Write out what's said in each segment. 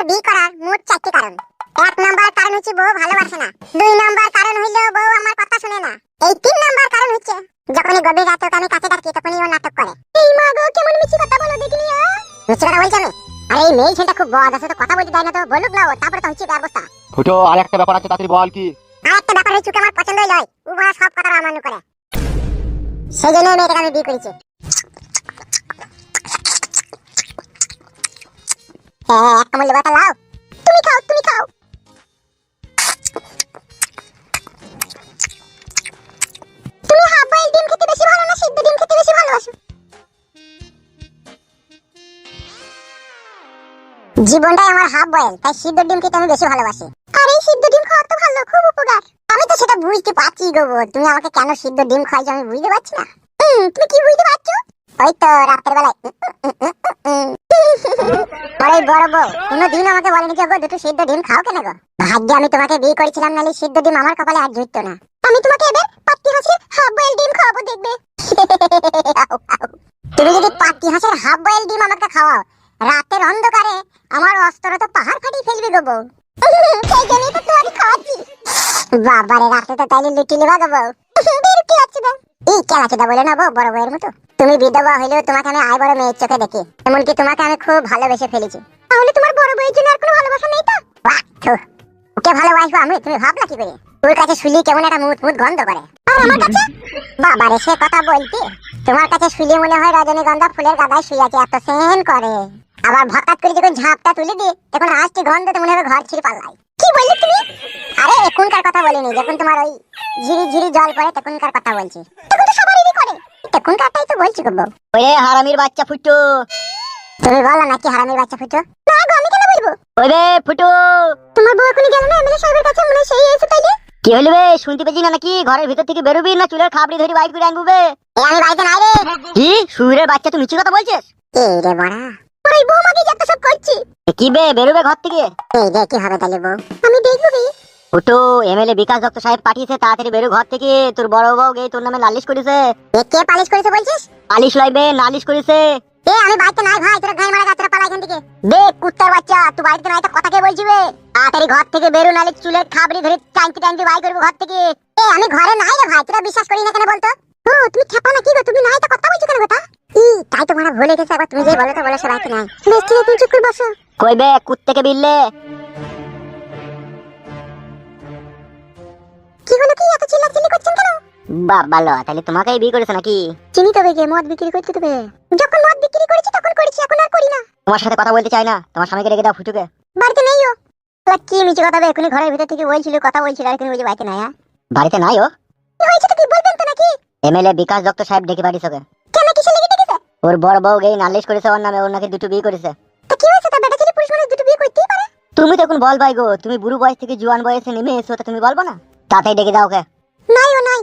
বিয়ে করার মোট 4টি কারণ। 1 নাম্বার কারণ হচ্ছে বউ ভালোবাসে না। 2 নাম্বার কারণ হইলো বউ আমার কথা শুনে না। এই 3 নাম্বার কারণ হচ্ছে যখনই গভীর রাতে ওকে আমি কাছে ডাকি তখনই ও নাটক করে। এই মা গো, কেমন মিছি কথা বলো দেখিনি। মিছি কথা বলছি আমি? আরে এই মেয়ে ছেলেটা খুব বদ আছে, তো কথা বলতে দেয় না, তো বলুক না ও, তারপরে তো হচ্ছে ব্যবস্থা। ফুটো, আর একটা ব্যাপার আছে, তাড়াতাড়ি বল। কি? আর একটা ব্যাপার হচ্ছে আমার পছন্দই নয়, ও বড় সব কথা অমান্য করে। সেই জন্য মেয়েটাকে আমি বিয়ে করেছি। এক কামড় লেবাটা লাও। তুমি খাও, তুমি খাও। তুমি হাফ বয়েল ডিম খেতে বেশি ভালো না সিদ্ধ ডিম খেতে বেশি ভালোবাসো? জীবনটাই আমার হাফ বয়েল, তাই সিদ্ধ ডিম খেতে আমি বেশি ভালোবাসি। আর এই সিদ্ধ ডিম খাওয়া তো ভালো, খুব উপকার। আমি তো সেটা বুঝতে পারছি গো, তুমি আমাকে কেন সিদ্ধ ডিম খাইছো আমি বুঝতে পারছি না। তুমি কি বুঝতে পারছো? ওই তো রাতের বেলায় আরে বড় বউ কোনোদিন আমাকে বলেনি যে গো দুটো সিদ্ধ ডিম খাও কেন গো? ভাগ্যে আমি তোমাকে বিয়ে করেছিলাম, নালে সিদ্ধ ডিম আমার কপালে আর জুটতো না। আমি তোমাকে এবার পাতি হাঁসের হাফ বয়েল ডিম খাওয়াবো, দেখবে। তুমি যদি পাতি হাঁসের হাফ বয়েল ডিম আমাকে খাওয়াও, রাতের অন্ধকারে আমার অস্ত্র তো পাহাড় ফাটিয়ে ফেলবে গো বউ। সেই জন্যই তো তোমাকে খাওয়াচ্ছি। বাবারে, রাতে তো তাইলে লুটি লিবা গো বউ। বের কি আছে না? এই কেলাচোদা বলে না বউ, বড় বউয়ের মতো। তুমি বিধবা হইলেও তোমাকে আমি আয় বড় মেয়ের চোখে দেখি, এমনকি তোমাকে আমি খুব ভালোবেসে ফেলেছি। তাহলে তোমার বড় বউয়ের জন্য আর কোনো ভালোবাসা নেই তো? ওকে ভালোবাসবো আমি, তুমি ভাবলা কি করে? ওর কাছে শুলি কেমন একটা মুত মুত গন্ধ করে। আর আমার কাছে? বাবারে, সে কথা বলতে তোমার কাছে শুলি মনে হয় রজনীগন্ধা ফুলের গাদায় শুয়ে আছে, এত সেন করে। আবার হঠাৎ করে যখন ঝাপটা তুলে দি তখন আসছে গন্ধ, মনে হবে ঘর ছিঁড়ে পাল্লাই। কি বললে তুমি? আরে এখনকার কথা বলিনি, যখন তোমার ওই ঝিরি ঝিরি জল পড়ে তখনকার কথা বলছি। তখন তো সবারই করে, তখনকারটাই তো বলছি গো বউ। ওরে হারামির বাচ্চা ফুটো, তুমি বলো নাকি হারামির বাচ্চা ফুটো? না গো, আমি কেন বলবো? ওরে ফুটো, তোমার বউ এখনই গেল না এমএলএ সাহেবের কাছে, মনে হয় সেই এসে তাইলে। কি হইল বে? শুনতে পেছি না নাকি? ঘরের ভিতর থেকে বেরোবি না চুলের খাবড়ি ধরে বাইক করে আনবো বে? আমি বাড়িতে নাই রে। কি শুয়োরের বাচ্চা, তুই মিছি কথা বলছিস? এই রে বড়া, ওই বউ মাকে যত সব করছি। কি বে, বেরোবে ঘর থেকে? এই রে, কি হবে তাইলে বউ? আমি দেখবো রে। ফুটো, এমএলএ বিকাশ দত্ত সাহেব পাঠিয়েছে, তাড়াতাড়ি বেরো ঘর থেকে। তোর বড় বউ গিয়ে তোর নামে নালিশ করেছে। কে পালিশ করেছে বলছিস? পালিশ লইবে, নালিশ করেছে। আমি বাড়িতে নাই ভাই, তোরা গায়ে মারা গাছরা পালা এখান থেকে। দেখ কুত্তার বাচ্চা, তুই বাড়িতে নাই তো কথা কে বলছি বে? তাড়াতাড়ি ঘর থেকে বেরো, নালে চুলের খাবড়ি ধরে টানতে টানতে বাই করবো ঘর থেকে। আমি ঘরে নাই রে ভাই, তোরা বিশ্বাস করি না কেন বলতো? ও তুমি খেপা না কি গো? তুমি নাই তো কথা বলছো কেন কথা? তাই তো মারা ভুলে গেছে, একবার তুমি যে বলো তো বলো সে বাড়িতে নাই। বেশ ঠিক আছে, তুমি চুপ করে বসো। কই বে কুত্তাকে বিললে? কি হলো, কি এত চিল্লাচিল্লি করছেন কেন? বাবা লো, তাহলে তোমাকেই বিয়ে করেছে নাকি? চিনি তবে গে, মদ বিক্রি করতে তবে। যখন মদ বিক্রি করেছি তখন করেছি, এখন আর করি না। তোমার সাথে কথা বলতে চাই না, তোমার স্বামীকে রেখে দাও ফুটুকে। বাড়িতে নেই ও। কি মিছে কথা বে? এখনই ঘরের ভিতর থেকে বলছিল, কথা বলছিল, আর এখন বলছে বাড়িতে নাই। বাড়িতে নাই ও? কি হয়েছে তো কি বলবেন তো নাকি? এমএলএ বিকাশ দত্ত সাহেব ডেকে পাঠিয়েছে ওকে। কেন, কিসে লেগে ডেকেছে? ওর বড় বউ গিয়ে নালিশ করেছে ওর নামে, ওর নাকি দুটো বিয়ে করেছে। তো কি হয়েছে? তা বেটা ছেলে পুরুষ মানুষ দুটো বিয়ে করতেই পারে। তুমি তো এখন বল ভাই গো, তুমি বুড়ো বয়স থেকে জোয়ান বয়সে নেমে এসো, তা তুমি বলবো না? তাড়াতাড়ি ডেকে দাও ওকে। নাই ও নাই।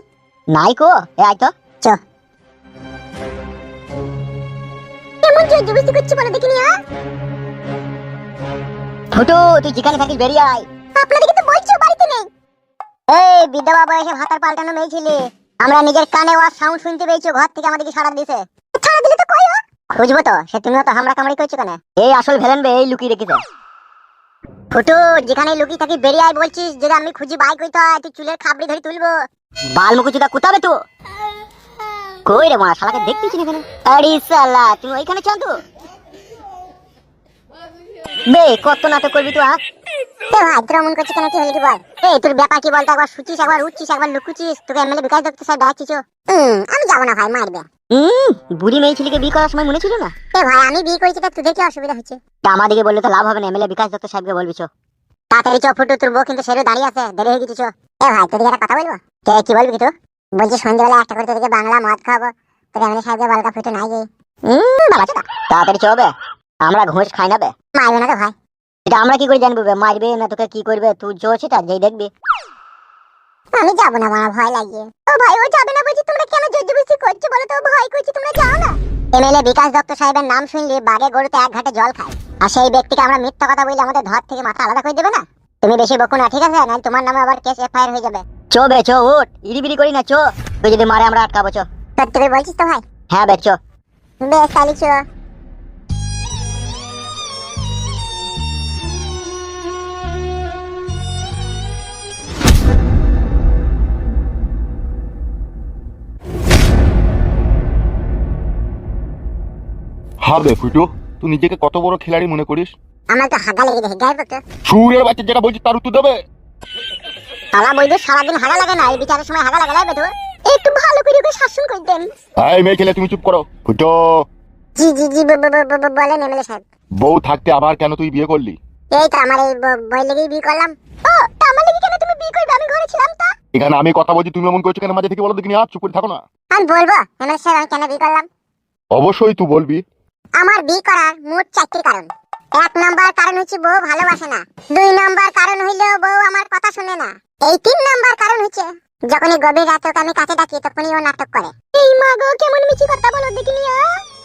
নাই কো? এ আয় তো। চ। কেমন জোর জবরদস্তি করছি বলো দেখিনি? ফুটু, তুই যেখানে থাকিস বেরিয়ে আয়। আপনাদেরকে তো বলছি বাড়িতে নেই। এই বিধবা বয়সে ভাতার পাল্টানো মেয়ে ছিলে, আমরা নিজের কানে ওয়ার সাউন্ড শুনতে পেয়েছি, ঘর থেকে আমাদেরকে সাড়া দিছে। ছাড়া দিলে তো কই ও? খুঁজবো তো, সে তুমিও তো হামড়া কামড়ি করছো কেন? এই আসল ভেলেন বে, এই লুকিয়ে রেখেছে। ফুটু, যেখানে লুকিয়ে থাকি বেরিয়ে আয় বলছিস, যদি আমি খুঁজি বাই কইতো তুই চুলের খাবড়ি ধরে তুলবো। বাল মুকুচুদা কুতাবে তো? কই রে মারা, শালাকে দেখতেছি না এখানে। আরে শালা, তুমি ওইখানে চাঁদু বে, কত নাটক করবি তুই? ভাই তোরা মন করছিস কেন? কি হলো কি বল? এই তোর ব্যাপার কি বলতো? একবার শুচিস, একবার উঠছিস, একবার লুকুচিস। তোকে এমএলএ বিকাশ দত্ত স্যার ডাকছিস। আমি যাবো না ভাই, মারবে। বুড়ি মেয়ে ছেলেকে বিয়ে করার সময় মনে ছিল না? ভাই আমি বিয়ে করেছি, তা তোদের কি অসুবিধা হচ্ছে? তা আমাদেরকে বললে তো লাভ হবে না, এমএলএ বিকাশ দত্ত সাহেবকে বলবি। চো তাড়াতাড়ি চো ফুটু, তোর বউ কিন্তু সেরে দাঁড়িয়ে আছে, দেরি হয়ে গেছে। চো। ভাই তোদের একটা কথা বলবো? কি বলবি তো? বলছি সন্ধ্যাবেলা একটা করে তোদেরকে বাংলা মদ খাবো, তোকে এমএলএ সাহেবকে বালকা ফুটে নাই গে। বাবা চোদা, তাড়াতাড়ি চো বে, আমরা ঘুষ খাই না বে। মারবে না তো ভাই? এটা আমরা কি করে জানবো বে, মারবে না তোকে কি করবে? তুই চো, সেটা যেই দেখবি। আমি যাবো না, আমার ভয় লাগে। ও ভাই, ও যাবে না বলছি, তোমরা কেন জোর জবরদস্তি করছো বলো তো? ভয় করছি, তোমরা যাও না। এমএলএ বিকাশ দত্ত সাহেবের নাম শুনলে বাগে গরুতে এক ঘাটে জল খায়, আর সেই ব্যক্তিকে আমরা মিথ্যা কথা বললে আমাদের ধর থেকে মাথা আলাদা করে দেবে না। তুমি বেশি বকো না, ঠিক আছে? না তোমার নামে আবার কেস এফআইআর হয়ে যাবে। চো বে চো, উঠ, ইড়িবিড়ি করি না, চো। তুই যদি মারে আমরা আটকাবো, চো। সত্যি করে বলছিস তো ভাই? হ্যাঁ বে, চো। বেশ তাহলে চো। হবে ফুটো, তুই নিজেকে কত বড় খেলাড়ি মনে করিস? আমার তো হাগা লেগে যায় গাইব তো। সুরের বাচ্চা যেটা বলছিস তার উত্তর দেবে। শালা বইদের সারাদিন হাগা লাগে না, এই বিচারের সময় হাগা লাগা লাগবে তো। একটু ভালো করে ওকে শাসন করে দেন। এই মেয়ে ছেলে তুমি চুপ করো। ফুটো, জি জি জি বলেন এমএলএ সাহেব। বউ থাকতে আবার কেন তুই বিয়ে করলি? এই তো আমার এই বই লেগেই বিয়ে করলাম। ও তা আমার লেগে কেন তুমি বিয়ে করবে? আমি ঘরে ছিলাম তো। এখানে আমি কথা বলছি, তুমি এমন করছো কেন? মাঝে থেকে বলো দেখিনি, আর চুপ করে থাকো না। আমি বলবো এমএলএ সাহেব আমি কেন বিয়ে করলাম। অবশ্যই তুই বলবি। আমার বিয়ে করার মোট 4টি কারণ। 1 নাম্বার কারণ হচ্ছে বউ ভালোবাসে না। 2 নাম্বার কারণ হইলো বউ আমার কথা শুনে না। এই 3 নাম্বার কারণ হচ্ছে যখনই গভীর রাতে ওকে আমি কাছে ডাকি তখনই ও নাটক করে। এই মা গো কেমন মিছি কথা বলো দেখিনি।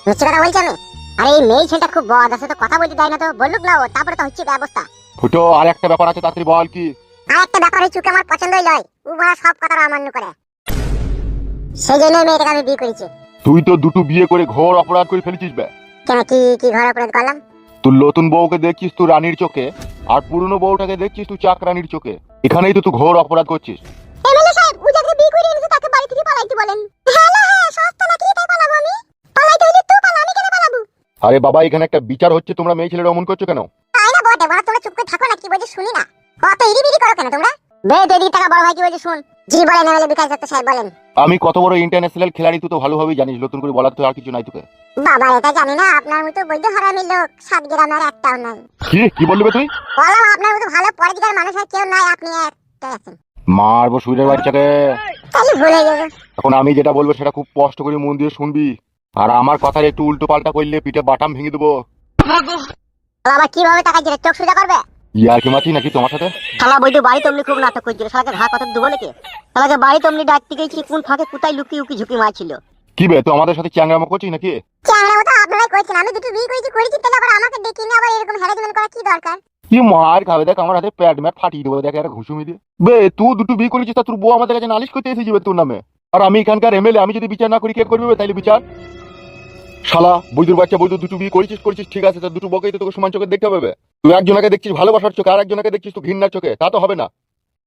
মিছি কথা বলছি আমি? আরে এই মেয়ে ছেলেটা খুব বদ আছে তো, কথা বলতে দেয় না তো, বলুক না ও, তারপরে তো হচ্ছে ব্যবস্থা। ফুটো, আর একটা ব্যাপার আছে, তাড়াতাড়ি বল কি? আর একটা ব্যাপার হচ্ছে ওকে আমার পছন্দই নয়, ও বড় সব কথা অমান্য করে। সেই জন্য মেয়েটাকে আমি বিয়ে করেছি। তুই তো দুটো বিয়ে করে ঘোর অপরাধ করে ফেলেছিস বে। কেন কি কি ঘর অপরাধ করলাম? তুই নতুন বউকে দেখছিস তুই রানীর চোখে, আর পুরনো বউটাকে দেখছিস তুই চাকরানির চোখে। এখানেই তো তুই ঘোর অপরাধ করছিস। এমএলএ সাহেব ও যাকে বিয়ে করে এনেছে তাকে বাড়ি থেকে পালাইতে বলেন। হ্যালো হ্যাঁ সস্তা নাকি, তাই পালাবো আমি? পালাইতে হইলে তুই পালা, আমি কেন পালাবো? আরে বাবা, এখানে একটা বিচার হচ্ছে, তোমরা মেয়ে ছেলেরা অমন করছো কেন? তাই না বটে, বড় তোমরা চুপ করে থাকো না, কি বলছি শুনি না। কত ইরিবিরি করো কেন তোমরা? বে দেদি টাকা বড় ভাই কি বলছি শুন। জি বলেন এমএলএ বিকাশ দত্ত সাহেব বলেন। আমি কত বড় ইন্টারন্যাশনাল খেলাড়ি তুই তো ভালোভাবেই জানিস, নতুন করে বলার তো আর কিছু নাই তোকে। বাবা এটা জানি না, আপনার মতো বৈধ হারামি লোক 7 গ্রামের একটাও নাই। কি বললি বে তুই? বললাম আপনার মতো ভালো পরিচিকার মানুষ আর কেউ নাই, আপনি একটা আছেন। মারবো সুরের বাচ্চাকে। তাহলে ভুলে যাবো। এখন আমি যেটা বলবো সেটা খুব কষ্ট করে মন দিয়ে শুনবি, আর আমার কথার একটু উল্টো পাল্টা করলে পিঠে বাটাম ভেঙে দেবো। বাবা কিভাবে টাকা দিলে চোখ সোজা করবে? ইয়ার কি মাছি নাকি তোমার সাথে? শালা বইতে বাড়ি তমনি খুব নাটক করছিল, শালাকে ঘা কত দেবো নাকি? শালাকে বাড়ি তমনি ডাকতে গেছি, কোন ফাঁকে কোথায় লুকিয়ে উকি ঝুঁকি মারছিল। কি বে তুই আমাদের সাথে চ্যাংরামো করছিস নাকি? চ্যাংড়া মতো আপনারাই কইছেন, আমি দুটো বিয়ে করেছি তাহলে আবার আমাকে ডেকে নিয়ে আবার এরকম হ্যারাসমেন্ট করা কি দরকার? কি মার খাবে দেখ, আমার হাতে প্যাড ম্যাট ফাটিয়ে দেবো দেখ, একটা ঘুষুমি দিয়ে। বে তুই দুটো বিয়ে করেছিস, তা তোর বউ আমাদের কাছে নালিশ করতে এসে যাবে তোর নামে। আর আমি এখানকার এমএলএ, আমি যদি বিচার না করি কে করবে তাইলে বিচার? শালা বৈদুর বাচ্চা, বৈদুর দুটো বিয়ে করেছিস ঠিক আছে, তা দুটো বউকেই তো তোকে সমান চোখে দেখতে হবে। তুই একজনকে দেখছিস ভালোবাসার চোখে, আর একজনকে দেখছিস তুই ঘৃণার চোখে, তা তো হবে না।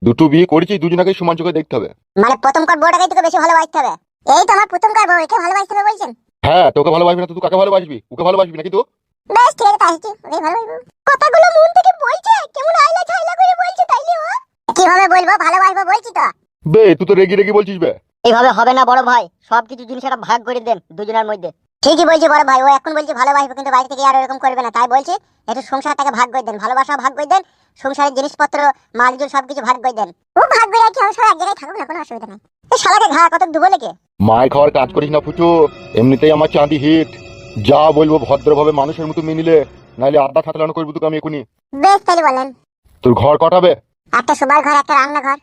দুটো বিয়ে করেছিস, দুজনকেই সমান চোখে দেখতে হবে। মানে প্রথমকার বউটাকেই তোকে বেশি ভালোবাসতে হবে? এই তো আমার প্রথমকার বউ, একে ভালোবাসতে হবে বলছেন? হ্যাঁ, তোকে ভালোবাসবি না তুই কাকে ভালোবাসবি? ওকে ভালোবাসবি নাকি তুই? বেশ ঠিক আছে, তাই হচ্ছে ওকেই ভালোবাসবো। কথাগুলো মন থেকে বলছে, কেমন আইলা ছাইলা করে বলছে, তাইলে ও কিভাবে বলবো ভালোবাসবো বলছি তো। বে তুই তো রেগে রেগে বলছিস বে। এইভাবে হবে না বড় ভাই, সবকিছু জিনিস একটা ভাগ করে দেন দুজনের মধ্যে। ঠিকই বলছি বড় ভাই, ও এখন বলছে ভালোবাসবো কিন্তু বাড়ি থেকে আর এরকম করবে না, তাই বলছি একটু সংসারটাকে ভাগ করে দেন, ভালোবাসা ভাগ করে দেন, সংসারের জিনিসপত্র মালজুল সবকিছু ভাগ করে দেন। ও ভাগ করে কি হবে, সব এক জায়গায় থাকুক না, কোনো অসুবিধা নেই। এই শালাকে ঘা কত দেবো নাকি? মার খাওয়ার কাজ করিস না ফুটু, এমনিতেই আমার চাঁদি হিট। যা বলবো ভদ্রভাবে মানুষের মতো মেনে নিলে, নাইলে আড্ডা থাকলানো করবো তোকে আমি এখনই। বেশ তাহলে বলেন। তোর ঘর কটাবে? একটা শোবার ঘর একটা রান্নাঘর।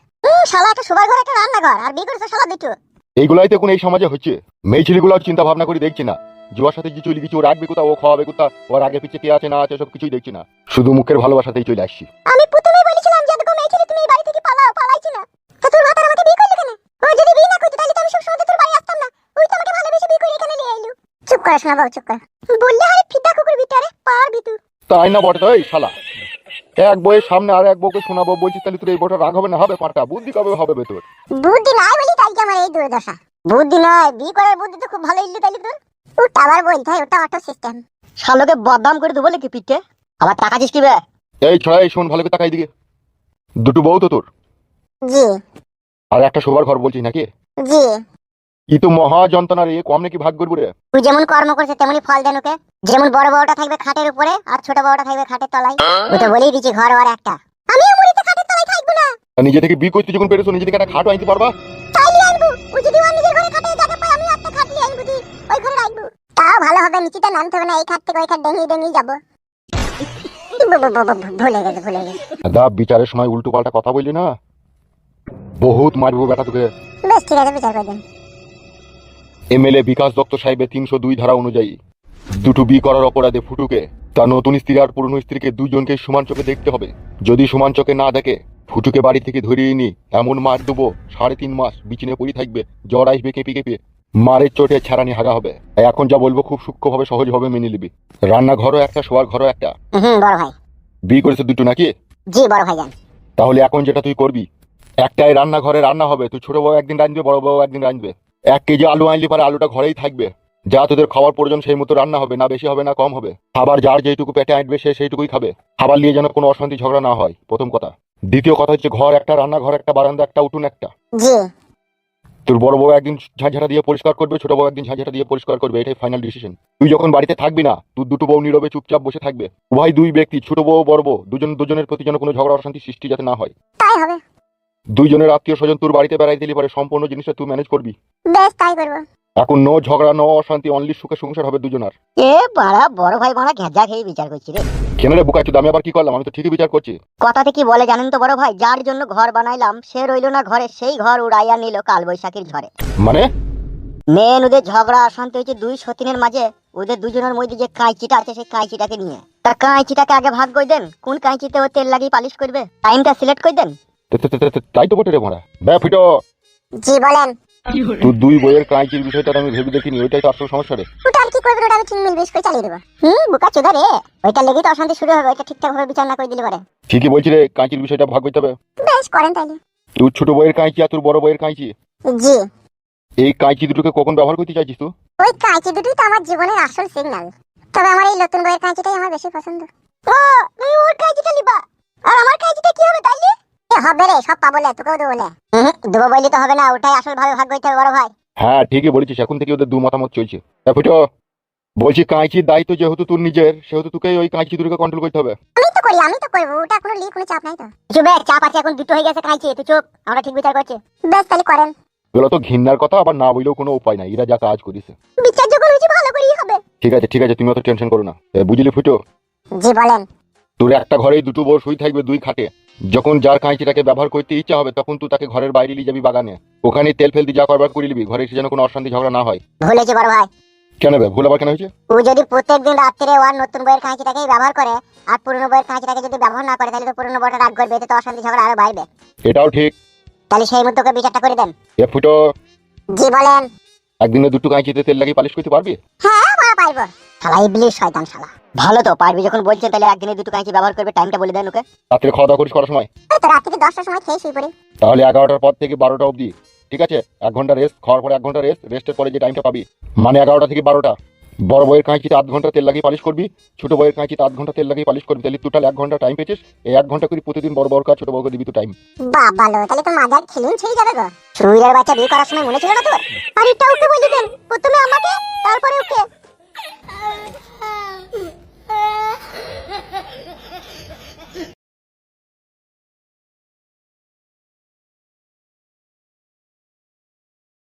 শালা একটা শোবার ঘর একটা রান্নাঘর, আর বিয়ে করেছে শালা দুটো। এইগুলাই তো এখন এই সমাজে হচ্ছে। মেয়ে ছেলেগুলো চিন্তা ভাবনা করে দেখছি না, জুয়ার সাথে যে চলে গেছি, ও রাখবে কোথা, ও খাওয়াবে কোথা, ওর আগে পিছিয়ে কে আছে না আছে সব কিছুই দেখছি না, শুধু মুখের ভালোবাসাতেই চলে আসছি। আমি প্রথমেই বলেছিলাম যে দেখো মেয়ে ছেলে তুমি এই বাড়ি থেকে পালাও, পালাইছি না। তো তোর ভাতার আমাকে বিয়ে করলি কেন? ও যদি বিয়ে না করতো তাহলে তো আমি সব সময় তোর বাড়ি আসতাম না। ওই তো আমাকে ভালোবেসে বিয়ে করে এখানে নিয়ে এলো। চুপ করে শোনা বাবু, চুপ কর। বললে আরে ফিদা কুকুর ভিতরে পারবি তুই? তাই না বটে তো এই শালা, এক বইয়ের সামনে আর এক বউকে শোনাবো বলছিস, তাহলে তোর এই বউটা রাগ হবে না? হবে পাটা, বুদ্ধি কবে হবে বে তোর? বুদ্ধি নাই বলি তাই কি আমার এই দুর্দশা? বুদ্ধি নয়, বিয়ে করার বুদ্ধি তো খুব ভালো ইল্লু তাইলে তোর। ওটা আবার বলতে হয়, ওটা অটো সিস্টেম। শালোকে বদনাম করে দেবো নাকি পিঠে? আবার টাকা দিস কি বে? এই ছড়া, এই শোন ভালো করে তাকাই দিকে। দুটো বউ তো তোর, জি আর একটা শোবার ঘর বলছিস নাকি? জি। ই তো মহা যন্ত্রণা রে, কম নাকি ভাগ করবো রে? তুই যেমন কর্ম করছে তেমনি ফল দেন ওকে। যেমন বড় বউটা থাকবে খাটের উপরে আর ছোট বউটা থাকবে খাটের তলায়। ওটা বলেই দিচ্ছি ঘর আর একটা। আমিও মুড়িতে খাটের তলায় থাকবো না। আর নিজে থেকে বিয়ে করতে যখন পেরেছো, নিজে থেকে একটা খাটও আনতে পারবা? তাইলে আনবো। ও যদি ওর নিজের ঘরে খাটে জায়গা পায়, আমি একটা খাট নিয়ে আনবো, তুই ওই ঘরে রাখবো। তাও ভালো হবে, নিচেটা নামতে হবে না, এই খাট থেকে ওই খাট ডেঙিয়ে ডেঙিয়ে যাবো। ভুলে গেছে। দা বিচারের সময় উল্টো পাল্টা কথা বললি না, বহুত মারবো বেটা তোকে। বেশ ঠিক আছে, বিচার করে দেন। এমএলএ বিকাশ দত্ত সাহেবের 302 ধারা অনুযায়ী দুটো বিয়ে করার অপরাধে ফুটুকে তার নতুন স্ত্রী আর পুরনো স্ত্রীকে দুজনকে সমান চোখে দেখতে হবে। যদি সমান চোখে না দেখে ফুটুকে বাড়ি থেকে ধরিয়ে নি এমন মার দেবো, 3.5 মাস বিছানে পড়ে থাকবে, জ্বর আসবে কেঁপে কেঁপে, মারের চোটে ছাড়ানি হাগা হবে। এখন যা বলবো খুব সূক্ষ্মভাবে সহজভাবে মেনে নিবি। রান্নাঘরও একটা, শোয়ার ঘরও একটা। বড় ভাই। বিয়ে করেছে দুটো নাকি? জি বড় ভাই জান। তাহলে এখন যেটা তুই করবি, একটাই রান্নাঘরে রান্না হবে, তুই ছোট বউ একদিন রাঁধবে, বড় বউ একদিন রাঁধবে। 1 কেজি আলু আনলি পারে আলুটা ঘরেই থাকবে, যা তোদের খাওয়ার প্রয়োজন সেই মতো রান্না হবে, না বেশি হবে না কম হবে। খাবার যার যেইটুকু পেটে আঁটবে সে সেইটুকুই খাবে। খাবার নিয়ে যেন কোনো অশান্তি ঝগড়া না হয়, প্রথম কথা। দ্বিতীয় কথা হচ্ছে ঘর একটা, রান্নাঘর একটা, বারান্দা একটা, উঠোন একটা। জি। তোর বড় বউ একদিন ঝাঁঝাটা দিয়ে পরিষ্কার করবে, ছোট বউ একদিন ঝাঁঝাটা দিয়ে পরিষ্কার করবে, এটাই ফাইনাল ডিসিশন। তুই যখন বাড়িতে থাকবি না, তোর দুটো বউ নীরবে চুপচাপ বসে থাকবে। উভয় দুই ব্যক্তি, ছোট বউ বড় বউ, দুজনের প্রতি যেন কোনো ঝগড়া অশান্তি সৃষ্টি যাতে না হয়। তাই হবে। দুইজনের আত্মীয় স্বজন তোর বাড়িতে বেড়াই দিলে পরে সম্পূর্ণ জিনিসটা তুই ম্যানেজ করবি। বেশ তাই করবো। এখন নো ঝগড়া, নো অশান্তি, অনলি সুখে সংসার হবে দুজনার। এ বাড়া বড় ভাই বাড়া ঘেঁজা খেয়ে বিচার করছি রে। কেন রে বুকাচ্ছি, আমি আবার কি করলাম? আমি তো ঠিকই বিচার করছি। কথাতে কি বলে জানেন তো বড় ভাই, যার জন্য ঘর বানাইলাম সে রইলো না ঘরে, সেই ঘর উড়াইয়া নিল কাল বৈশাখীর ঝড়ে। মানে মেন ওদের ঝগড়া অশান্তি হচ্ছে দুই সতীনের মাঝে। ওদের দুজনের মধ্যে যে কাঁচিটা আছে সেই কাঁচিটাকে নিয়ে। তা কাঁচিটাকে আগে ভাগ করে দেন, কোন কাঁচিতে ও তেল লাগিয়ে পালিশ করবে টাইমটা সিলেক্ট করে দেন। তাই তো বটে রে মারা। বে ফিটো, জি বলেন। তুই দুই বইয়ের কাঁচির বিষয়টা আমি ভেবে দেখিনি, ওইটাই তো আসল সমস্যা রে। ওটা আর কি করবে, ওটা আমি ঠিক মিলবেশ করে চালিয়ে দেবো। বুকা চোদা রে, ওইটা লেগেই তো অশান্তি শুরু হবে। ওইটা ঠিকঠাক ভাবে বিচার না করে দিলে পারে। ঠিকই বলছি রে, কাঁচির বিষয়টা ভাগ করতে হবে। বেশ করেন তাইলে। তুই ছোট বইয়ের কাঁচি আর তোর বড় বইয়ের কাঁচি, জি। এই কাঁচি দুটোকে কখন ব্যবহার করতে চাইছিস তুই? ওই কাঁচি দুটোই তো আমার জীবনের আসল সিগন্যাল। তবে আমার এই নতুন বইয়ের কাঁচিটাই আমার বেশি পছন্দ। ও, তুমি ওর কাঁচিটা লিবা আর আমার কাঁচিটা কি হবে তাইলে? হবে রে, সব পাবো লে, তোকেও দেবো লে। দেবো বললি তো হবে না, ওটাই আসল ভাবে ভাগ করতে হবে বড় ভাই। হ্যাঁ ঠিকই বলেছিস, এখন থেকে ওদের দু মতামত চলছে। ফুটো, বলছি কাঁচির দায়িত্ব যেহেতু তোর নিজের, সেহেতু তোকে ওই কাঁচি দুটোকে কন্ট্রোল করতে হবে। আমি তো করবো, ওটা কোনো কোনো চাপ নাই তো। চুপ, চাপ আছে, এখন দুটো হয়ে গেছে কাঁচি, তুই চুপ, আমরা ঠিক বিচার করছি। বেশ তাহলে করেন। এগুলো তো ঘৃণার কথা, আবার না বললেও কোনো উপায় নাই, এরা যা কাজ করিস। বিচার যখন হয়েছে ভালো করেই হবে। ঠিক আছে, তুমি অত টেনশন করো না। বুঝলি ফুটো? জি বলেন। তোর একটা ঘরেই দুটো বউ শুই থাকবে, দুই খাটে। যখন যার কাঁচিটাকে ব্যবহার করতে ইচ্ছা হবে তখন তুই তাকে ঘরের বাইরে নিয়ে যাবি বাগানে, ওখানে তেল ফেল দিয়ে যা করবার করে নিবি। ঘরে এসে যেন কোনো অশান্তি ঝগড়া না হয়। ভুলেছি বড় ভাই। কেন বে, ভুল আবার কেন হয়েছে? ও যদি প্রত্যেকদিন রাত্রে ওর নতুন বইয়ের কাঁচিটাকেই ব্যবহার করে আর পুরনো বইয়ের কাঁচিটাকে যদি ব্যবহার না করে, তাহলে তো পুরনো বইটা রাগ করবে, এতে তো অশান্তি ঝগড়া আরো বাড়বে। এটাও ঠিক। তাহলে সেই মতো করে বিচারটা করে দেন। ফুটো, জি বলেন। একদিনে দুটো কাঁচিতে তেল লাগিয়ে পালিশ করতে পারবি? হ্যাঁ মা পারবো। শালা ইবলিশ শয়তান শালা। ভালো তো পারবি যখন বলছেন, তাহলে একদিনে দুটো কাঁচি ব্যবহার করবে, টাইমটা বলে দেন ওকে। রাত্রে খাওয়া দাওয়া করিস করার সময়? এই তো রাত্রি 10টার সময় খেয়ে শুয়ে পড়ি। তাহলে 11টার পর থেকে 12টা অবধি, ঠিক আছে? 1 ঘন্টা রেস্ট, খাওয়ার পরে 1 ঘন্টা রেস্ট, রেস্টের পরে যে টাইমটা পাবি মানে 11টা থেকে 12টা। বড় বইয়ের কাঁচিতে 8 ঘন্টা তেল লাগিয়ে পালিশ করবি, ছোট বইয়ের কাঁচিতে 8 ঘন্টা তেল লাগিয়ে পালিশ করবি। তাহলে টোটাল 1 ঘন্টা টাইম পেয়েছিস। এই 1 ঘন্টা করে প্রতিদিন বড় বড় কাজ ছোট বড়কে দিবি তো টাইম। বাবা লো, তাহলে তো মাজার খিলুন ছেড়ে যাবে গো। সুইরের বাচ্চা বিয়ে করার সময় মনে ছিল না তোর? আর এটা ওকে বলে দেন, প্রথমে আমাকে তারপরে ওকে।